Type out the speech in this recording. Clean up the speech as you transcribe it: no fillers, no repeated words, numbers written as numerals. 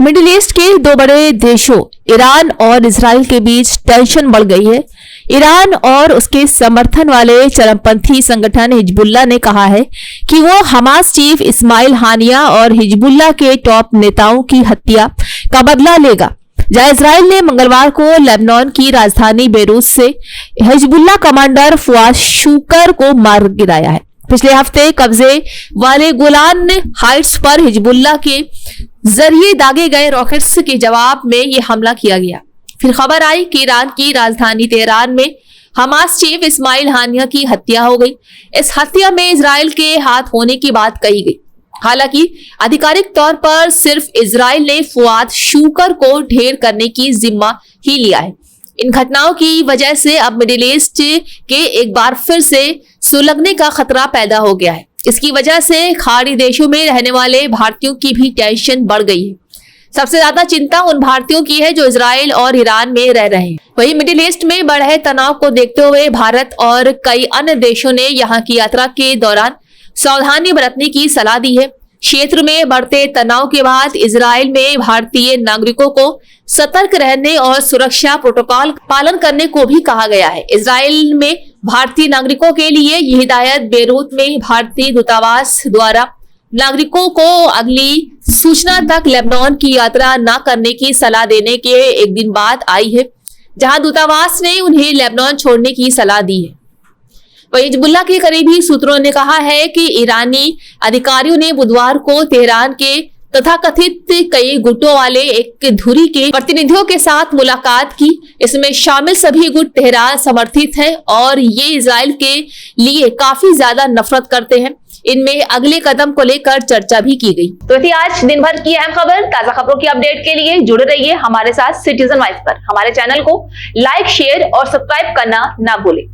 Middle east के दो बड़े देशों ईरान और इजराइल के बीच टेंशन बढ़ गई है। ईरान और उसके समर्थन वाले चरमपंथी संगठन हिजबुल्लाह ने कहा है कि वो हमास चीफ इस्माइल हानिया और हिजबुल्लाह के टॉप नेताओं की हत्या का बदला लेगा। जहां इजराइल ने मंगलवार को लेबनान की राजधानी बेरूत से हिजबुल्लाह कमांडर फुआद शुकर को मार गिराया है। पिछले हफ्ते कब्जे वाले गोलान हाइट्स पर हिजबुल्लाह के जरिए दागे गए रॉकेट्स के जवाब में यह हमला किया गया। फिर खबर आई कि ईरान की राजधानी तेहरान में हमास चीफ इस्माइल हानिया की हत्या हो गई। इस हत्या में इजराइल के हाथ होने की बात कही गई। हालांकि आधिकारिक तौर पर सिर्फ इजराइल ने फुआद शुकर को ढेर करने की जिम्मा ही लिया है। इन घटनाओं की वजह से अब मिडिल ईस्ट के एक बार फिर से सुलगने का खतरा पैदा हो गया है। इसकी वजह से खाड़ी देशों में रहने वाले भारतीयों की भी टेंशन बढ़ गई है। सबसे ज्यादा चिंता उन भारतीयों की है जो इजराइल और ईरान में रह रहे हैं। वहीं मिडिल ईस्ट में बढ़ रहे तनाव को देखते हुए भारत और कई अन्य देशों ने यहाँ की यात्रा के दौरान सावधानी बरतने की सलाह दी है। क्षेत्र में बढ़ते तनाव के बाद इजराइल में भारतीय नागरिकों को सतर्क रहने और सुरक्षा प्रोटोकॉल पालन करने को भी कहा गया है। इजराइल में भारतीय नागरिकों के लिए यह हिदायत बेरूत में भारतीय दूतावास द्वारा नागरिकों को अगली सूचना तक लेबनान की यात्रा न करने की सलाह देने के एक दिन बाद आई है, जहां दूतावास ने उन्हें लेबनान छोड़ने की सलाह दी है। वहीं हिजबुल्लाह के करीबी सूत्रों ने कहा है कि ईरानी अधिकारियों ने बुधवार को तेहरान के तथाकथित कई गुटों वाले एक धुरी के प्रतिनिधियों के साथ मुलाकात की। इसमें शामिल सभी गुट तेहरान समर्थित हैं और ये इजराइल के लिए काफी ज्यादा नफरत करते हैं। इनमें अगले कदम को लेकर चर्चा भी की गई। तो थी आज दिन भर की अहम खबर। ताजा खबरों की अपडेट के लिए जुड़े रहिए हमारे साथ सिटीजन वाइज पर। हमारे चैनल को लाइक, शेयर और सब्सक्राइब करना ना भूलें।